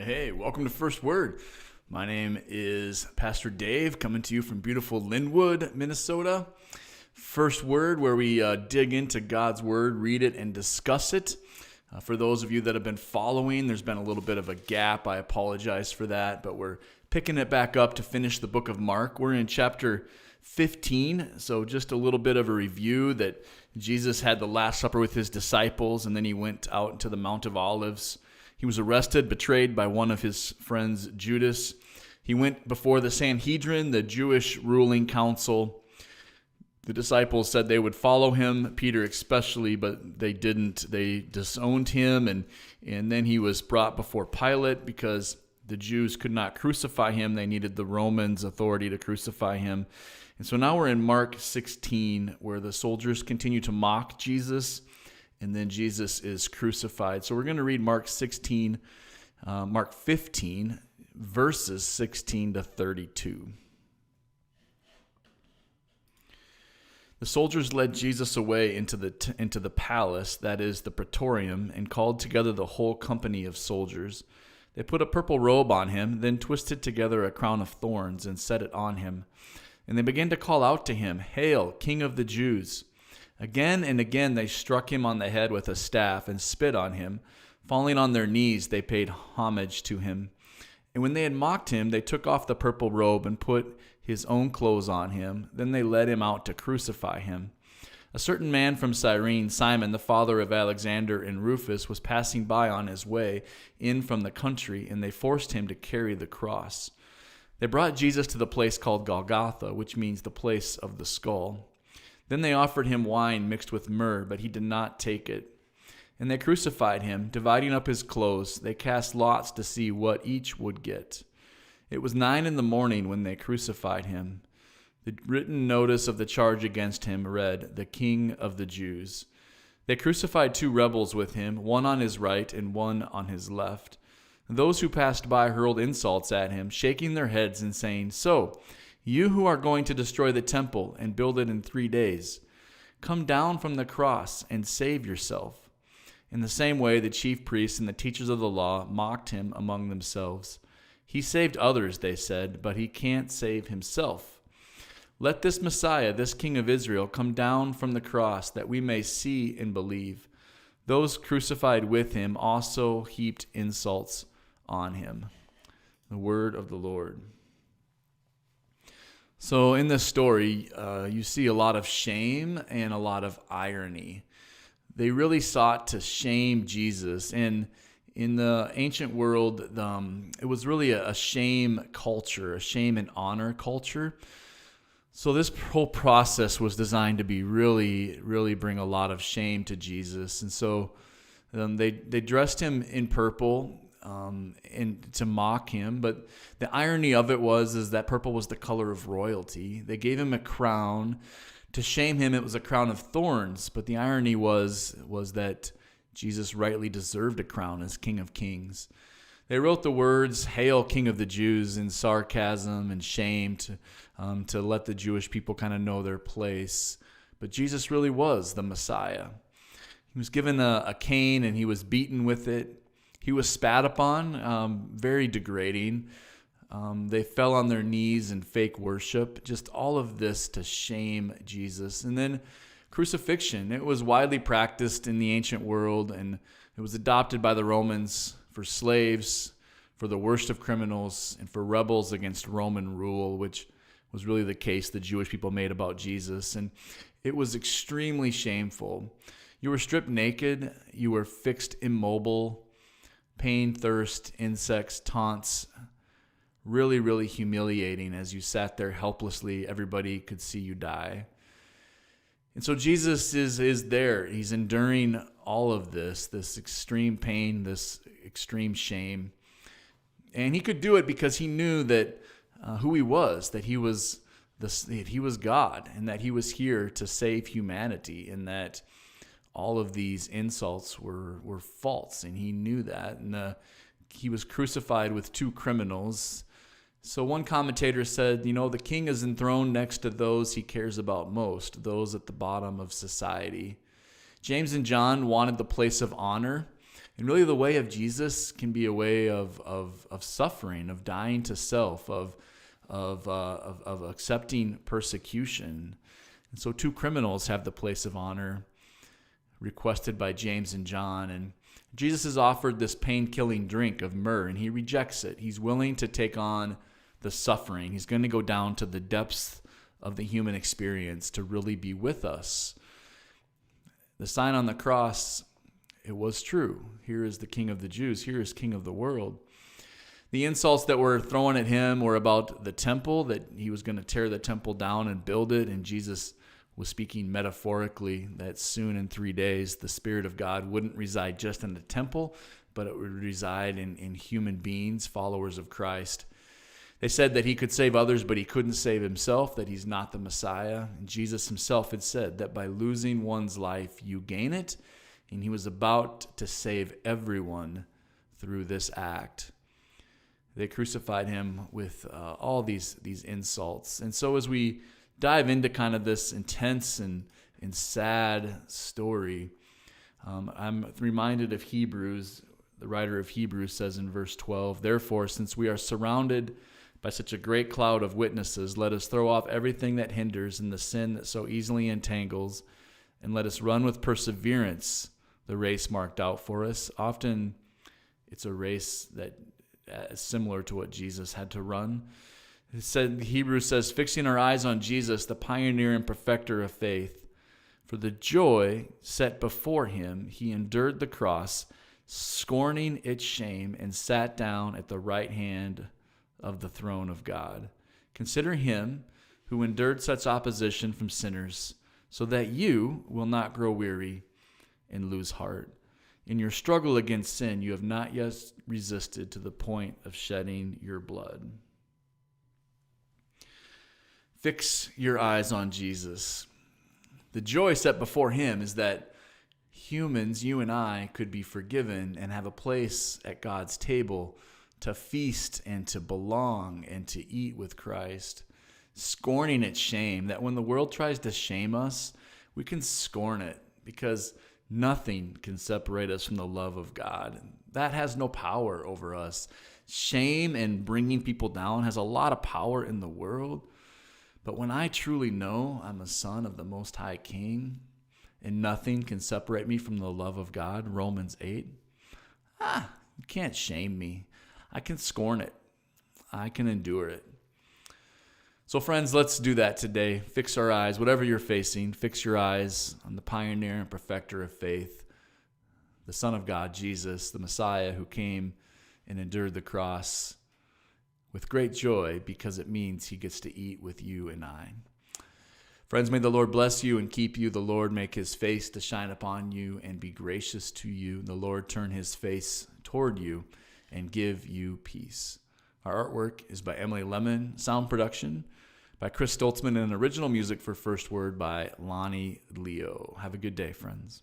Hey, welcome to First Word. My name is Pastor Dave, coming to you from beautiful Linwood, Minnesota. First Word, where we dig into God's Word, read it, and discuss it. For those of you that have been following, there's been a little bit of a gap. I apologize for that, but we're picking it back up to finish the book of Mark. We're in chapter 15, so just a little bit of a review that Jesus had the Last Supper with his disciples, and then he went out into the Mount of Olives. He was arrested, betrayed by one of his friends, Judas. He went before the Sanhedrin, the Jewish ruling council. The disciples said they would follow him, Peter especially, but they didn't. They disowned him, and then he was brought before Pilate because the Jews could not crucify him. They needed the Romans' authority to crucify him. And so now we're in Mark 16, where the soldiers continue to mock Jesus, and then Jesus is crucified. So we're going to read Mark 15, verses 16 to 32. The soldiers led Jesus away into the palace, that is, the praetorium, and called together the whole company of soldiers. They put a purple robe on him, then twisted together a crown of thorns and set it on him. And they began to call out to him, "Hail, King of the Jews!" Again and again they struck him on the head with a staff and spit on him. Falling on their knees, they paid homage to him. And when they had mocked him, they took off the purple robe and put his own clothes on him. Then they led him out to crucify him. A certain man from Cyrene, Simon, the father of Alexander and Rufus, was passing by on his way in from the country, and they forced him to carry the cross. They brought Jesus to the place called Golgotha, which means the place of the skull. Then they offered him wine mixed with myrrh, but he did not take it. And they crucified him, dividing up his clothes. They cast lots to see what each would get. It was 9 a.m. when they crucified him. The written notice of the charge against him read, "The King of the Jews." They crucified 2 rebels with him, one on his right and one on his left. And those who passed by hurled insults at him, shaking their heads and saying, "So, you who are going to destroy the temple and build it in 3 days, come down from the cross and save yourself." In the same way, the chief priests and the teachers of the law mocked him among themselves. "He saved others," they said, "but he can't save himself. Let this Messiah, this King of Israel, come down from the cross that we may see and believe." Those crucified with him also heaped insults on him. The word of the Lord. So in this story, you see a lot of shame and a lot of irony. They really sought to shame Jesus. And in the ancient world, it was really a shame culture, a shame and honor culture. So this whole process was designed to be really, really bring a lot of shame to Jesus. And so they dressed him in purple and to mock him. But the irony of it is that purple was the color of royalty. They gave him a crown. To shame him, it was a crown of thorns. But the irony was that Jesus rightly deserved a crown as King of Kings. They wrote the words, "Hail, King of the Jews," in sarcasm and shame to let the Jewish people kind of know their place. But Jesus really was the Messiah. He was given a cane and he was beaten with it. He was spat upon, very degrading. They fell on their knees in fake worship. Just all of this to shame Jesus. And then crucifixion. It was widely practiced in the ancient world, and it was adopted by the Romans for slaves, for the worst of criminals, and for rebels against Roman rule, which was really the case the Jewish people made about Jesus. And it was extremely shameful. You were stripped naked. You were fixed immobile. Pain, thirst, insects, taunts. Really, really humiliating as you sat there helplessly. Everybody could see you die. And so Jesus is there. He's enduring all of this extreme pain, this extreme shame. And he could do it because he knew that who he was, that he was God, and that he was here to save humanity, and that all of these insults were false, and he knew that. And he was crucified with 2 criminals. So one commentator said, the king is enthroned next to those he cares about most, those at the bottom of society. James and John wanted the place of honor. And really the way of Jesus can be a way of suffering, of dying to self, of accepting persecution. And so 2 criminals have the place of honor requested by James and John. And Jesus is offered this pain-killing drink of myrrh, and he rejects it. He's willing to take on the suffering. He's going to go down to the depths of the human experience to really be with us. The sign on the cross, it was true. Here is the King of the Jews. Here is King of the world. The insults that were thrown at him were about the temple, that he was going to tear the temple down and build it. And Jesus was speaking metaphorically that soon in 3 days, the Spirit of God wouldn't reside just in the temple, but it would reside in human beings, followers of Christ. They said that he could save others, but he couldn't save himself, that he's not the Messiah. And Jesus himself had said that by losing one's life, you gain it. And he was about to save everyone through this act. They crucified him with all these insults. And so as we dive into kind of this intense and sad story, I'm reminded of Hebrews. The writer of Hebrews says in verse 12, "Therefore, since we are surrounded by such a great cloud of witnesses, let us throw off everything that hinders and the sin that so easily entangles, and let us run with perseverance the race marked out for us." Often it's a race that is similar to what Jesus had to run. It said, Hebrews says, "Fixing our eyes on Jesus, the pioneer and perfecter of faith, for the joy set before him, he endured the cross, scorning its shame, and sat down at the right hand of the throne of God. Consider him who endured such opposition from sinners, so that you will not grow weary and lose heart. In your struggle against sin, you have not yet resisted to the point of shedding your blood." Fix your eyes on Jesus. The joy set before him is that humans, you and I, could be forgiven and have a place at God's table to feast and to belong and to eat with Christ. Scorning its shame, that when the world tries to shame us, we can scorn it because nothing can separate us from the love of God. That has no power over us. Shame and bringing people down has a lot of power in the world. But when I truly know I'm a son of the Most High King and nothing can separate me from the love of God, Romans 8, you can't shame me. I can scorn it. I can endure it. So friends, let's do that today. Fix our eyes, whatever you're facing, fix your eyes on the pioneer and perfecter of faith, the Son of God, Jesus, the Messiah who came and endured the cross with great joy because it means he gets to eat with you and I. Friends, may the Lord bless you and keep you. The Lord make his face to shine upon you and be gracious to you. The Lord turn his face toward you and give you peace. Our artwork is by Emily Lemon, sound production by Chris Stoltzman, and original music for First Word by Lonnie Leo. Have a good day, friends.